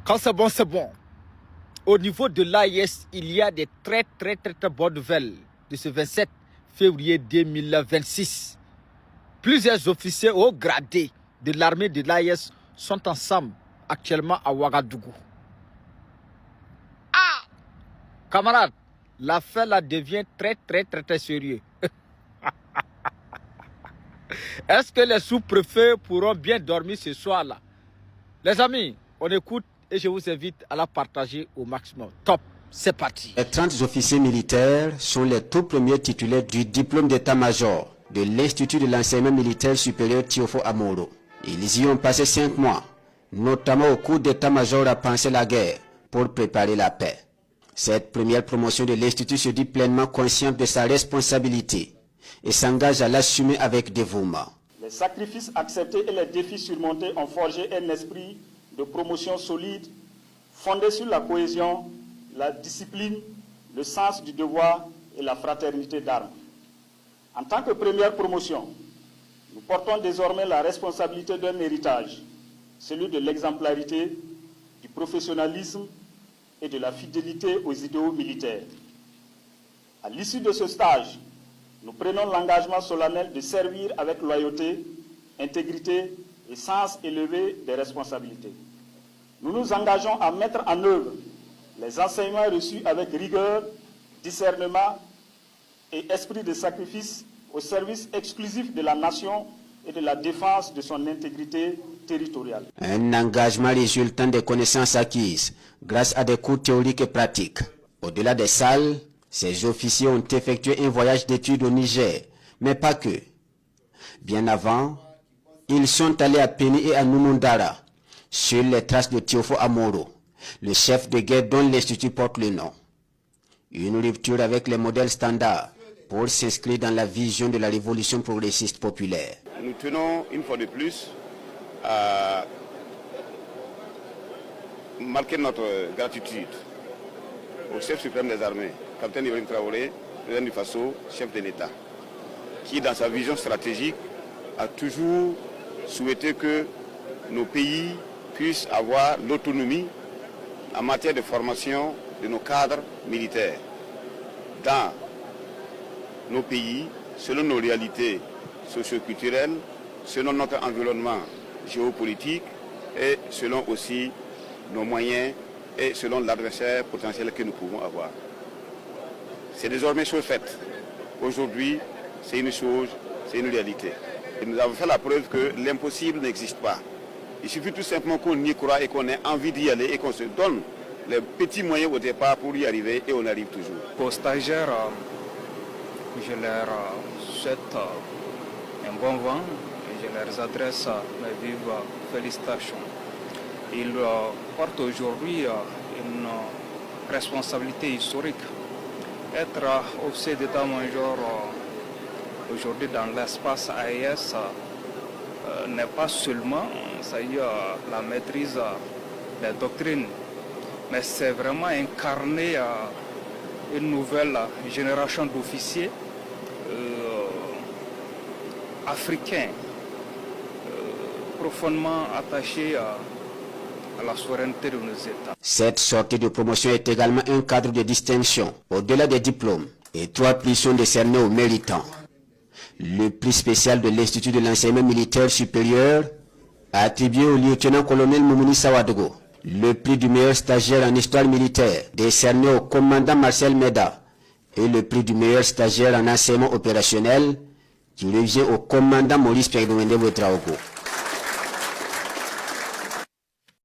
Quand c'est bon, c'est bon. Au niveau de l'AIS, il y a des très bonnes nouvelles de ce 27 février 2026. Plusieurs officiers hauts gradés de l'armée de l'AIS sont ensemble actuellement à Ouagadougou. Ah! Camarades, l'affaire là devient très sérieux. Est-ce que les sous-préfets pourront bien dormir ce soir-là? Les amis, on écoute et je vous invite à la partager au maximum. Top, c'est parti. Les 30 officiers militaires sont les tout premiers titulaires du diplôme d'état-major de l'Institut de l'enseignement militaire supérieur Théophile Amoro. Ils y ont passé 5 mois, notamment au cours d'état-major à penser la guerre pour préparer la paix. Cette première promotion de l'Institut se dit pleinement consciente de sa responsabilité et s'engage à l'assumer avec dévouement. Les sacrifices acceptés et les défis surmontés ont forgé un esprit de promotion solide, fondé sur la cohésion, la discipline, le sens du devoir et la fraternité d'armes. En tant que première promotion, nous portons désormais la responsabilité d'un héritage, celui de l'exemplarité, du professionnalisme et de la fidélité aux idéaux militaires. À l'issue de ce stage, nous prenons l'engagement solennel de servir avec loyauté, intégrité et sens élevé des responsabilités. Nous nous engageons à mettre en œuvre les enseignements reçus avec rigueur, discernement et esprit de sacrifice au service exclusif de la nation et de la défense de son intégrité territoriale. Un engagement résultant des connaissances acquises grâce à des cours théoriques et pratiques. Au-delà des salles, ces officiers ont effectué un voyage d'études au Niger, mais pas que. Bien avant, ils sont allés à Péni et à Numundara, sur les traces de Théophile Amoro, le chef de guerre dont l'Institut porte le nom. Une rupture avec les modèles standards pour s'inscrire dans la vision de la révolution progressiste populaire. Nous tenons une fois de plus à marquer notre gratitude au chef suprême des armées, capitaine Ibrahim Traoré, président du Faso, chef de l'État, qui dans sa vision stratégique a toujours souhaité que nos pays puissent avoir l'autonomie en matière de formation de nos cadres militaires dans nos pays, selon nos réalités socio-culturelles, selon notre environnement géopolitique et selon aussi nos moyens et selon l'adversaire potentiel que nous pouvons avoir. C'est désormais chose faite. Aujourd'hui, c'est une chose, c'est une réalité. Et nous avons fait la preuve que l'impossible n'existe pas. Il suffit tout simplement qu'on y croit et qu'on ait envie d'y aller et qu'on se donne les petits moyens au départ pour y arriver et on arrive toujours. Aux stagiaires, je leur souhaite un bon vent et je leur adresse mes vives félicitations. Ils portent aujourd'hui une responsabilité historique. Être officier d'état-major aujourd'hui dans l'espace AIS n'est pas seulement la maîtrise des doctrines, mais c'est vraiment incarner une nouvelle génération d'officiers africains profondément attachés à la souveraineté de nos États. Cette sortie de promotion est également un cadre de distinction, au-delà des diplômes, et 3 prix sont décernés aux méritants. Le prix spécial de l'Institut de l'enseignement militaire supérieur attribué au lieutenant-colonel Moumouni Sawadogo. Le prix du meilleur stagiaire en histoire militaire décerné au commandant Marcel Meda. Et le prix du meilleur stagiaire en enseignement opérationnel qui revient au commandant Maurice Pierre-Dominique Ouedraogo.